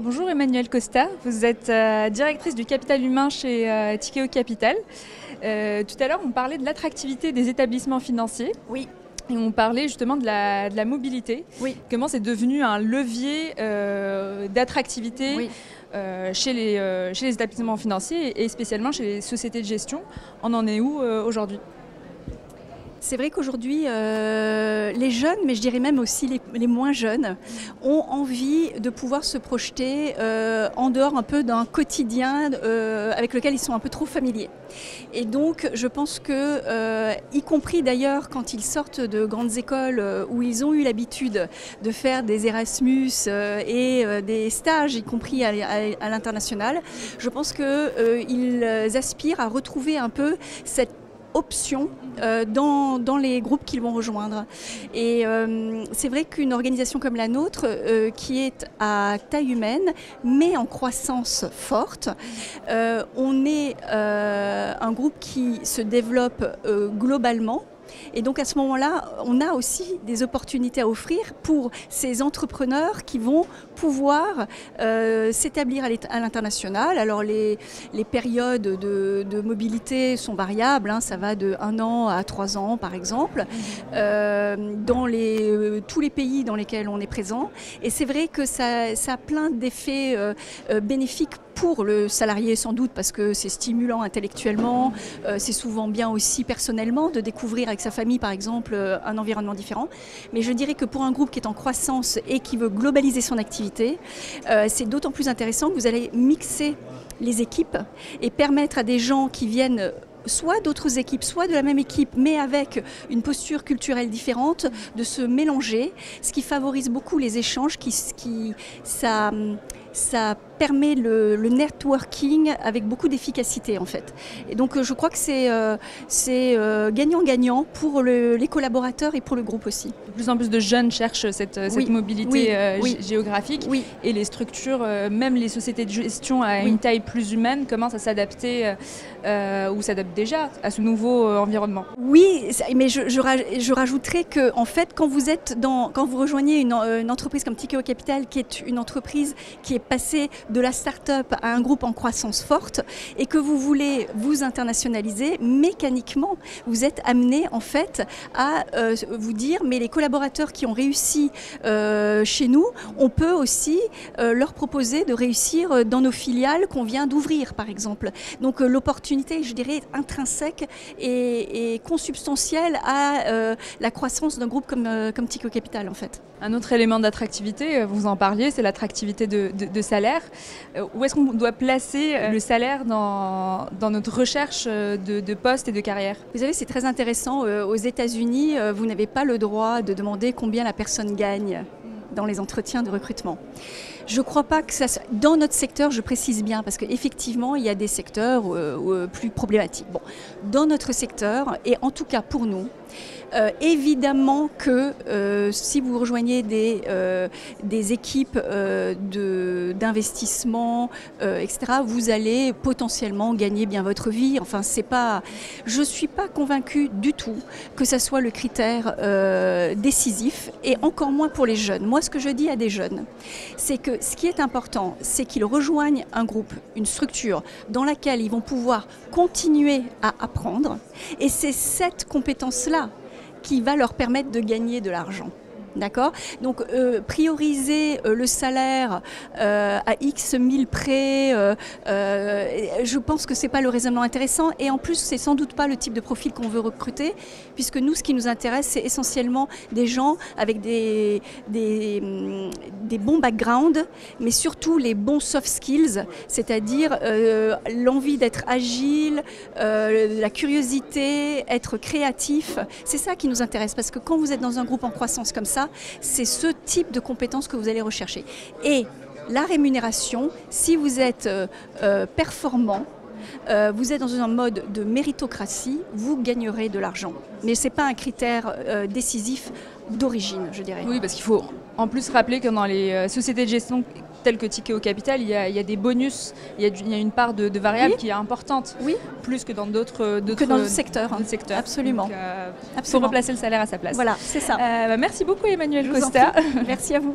Bonjour Emmanuelle Costa, vous êtes directrice du capital humain chez Tikeo Capital. Tout à l'heure, on parlait de l'attractivité des établissements financiers. Oui. Et on parlait justement de la mobilité. Oui. Comment c'est devenu un levier d'attractivité Oui. chez les établissements financiers et spécialement chez les sociétés de gestion. On en est où aujourd'hui ? C'est vrai qu'aujourd'hui, les jeunes, mais je dirais même aussi les moins jeunes, ont envie de pouvoir se projeter en dehors un peu d'un quotidien avec lequel ils sont un peu trop familiers. Et donc, je pense que, y compris d'ailleurs quand ils sortent de grandes écoles où ils ont eu l'habitude de faire des Erasmus et des stages, y compris à l'international, je pense qu'ils aspirent à retrouver un peu cette options dans les groupes qu'ils vont rejoindre. Et c'est vrai qu'une organisation comme la nôtre, qui est à taille humaine, mais en croissance forte, on est un groupe qui se développe globalement. Et donc à ce moment-là, on a aussi des opportunités à offrir pour ces entrepreneurs qui vont pouvoir s'établir à l'international. Alors les périodes de mobilité sont variables, hein, ça va de 1 an à 3 ans par exemple, dans tous les pays dans lesquels on est présent. Et c'est vrai que ça a plein d'effets bénéfiques pour le salarié sans doute, parce que c'est stimulant intellectuellement, c'est souvent bien aussi personnellement de découvrir avec sa famille par exemple un environnement différent. Mais je dirais que pour un groupe qui est en croissance et qui veut globaliser son activité, c'est d'autant plus intéressant que vous allez mixer les équipes et permettre à des gens qui viennent soit d'autres équipes, soit de la même équipe, mais avec une posture culturelle différente, de se mélanger, ce qui favorise beaucoup les échanges, ça permet le networking avec beaucoup d'efficacité en fait. Et donc je crois que c'est gagnant-gagnant pour les collaborateurs et pour le groupe aussi. De plus en plus de jeunes cherchent cette mobilité géographique, et les structures, même les sociétés de gestion à une taille plus humaine, commencent à s'adapter ou s'adaptent déjà à ce nouveau environnement. Oui, mais je rajouterais que en fait, quand vous rejoignez une entreprise comme Tikeo Capital, qui est une entreprise qui est passée de la start-up à un groupe en croissance forte, et que vous voulez vous internationaliser, mécaniquement, vous êtes amené en fait à vous dire, mais les collaborateurs qui ont réussi chez nous, on peut aussi leur proposer de réussir dans nos filiales qu'on vient d'ouvrir, par exemple. Donc l'opportunité, je dirais, est intrinsèque et consubstantielle à la croissance d'un groupe comme Tikeo Capital, en fait. Un autre élément d'attractivité, vous en parliez, c'est l'attractivité de salaire. Où est-ce qu'on doit placer le salaire dans notre recherche de postes et de carrière ? Vous savez, c'est très intéressant. Aux États-Unis, vous n'avez pas le droit de demander combien la personne gagne dans les entretiens de recrutement. Je ne crois pas que ça... Dans notre secteur, je précise bien, parce qu'effectivement, il y a des secteurs plus problématiques. Bon, dans notre secteur, et en tout cas pour nous, évidemment que si vous rejoignez des équipes d'investissement, etc., vous allez potentiellement gagner bien votre vie. Enfin, je ne suis pas convaincue du tout que ça soit le critère décisif, et encore moins pour les jeunes. Moi, ce que je dis à des jeunes, c'est que ce qui est important, c'est qu'ils rejoignent un groupe, une structure dans laquelle ils vont pouvoir continuer à apprendre, et c'est cette compétence-là qui va leur permettre de gagner de l'argent. D'accord ? Donc prioriser le salaire à X 1000 près, je pense que ce n'est pas le raisonnement intéressant, et en plus c'est sans doute pas le type de profil qu'on veut recruter, puisque nous, ce qui nous intéresse, c'est essentiellement des gens avec des bons backgrounds, mais surtout les bons soft skills, c'est-à-dire l'envie d'être agile, la curiosité, être créatif. C'est ça qui nous intéresse, parce que quand vous êtes dans un groupe en croissance comme ça, c'est ce type de compétences que vous allez rechercher. Et la rémunération, si vous êtes performant, vous êtes dans un mode de méritocratie, vous gagnerez de l'argent. Mais ce n'est pas un critère décisif d'origine, je dirais. Oui, parce qu'il faut en plus rappeler que dans les sociétés de gestion telles que Tikeo Capital, il y a des bonus, il y a une part de variable qui est importante, plus que dans d'autres secteurs. Absolument. Donc, faut replacer le salaire à sa place. Voilà, c'est ça. Merci beaucoup Emmanuelle Costa. Merci à vous.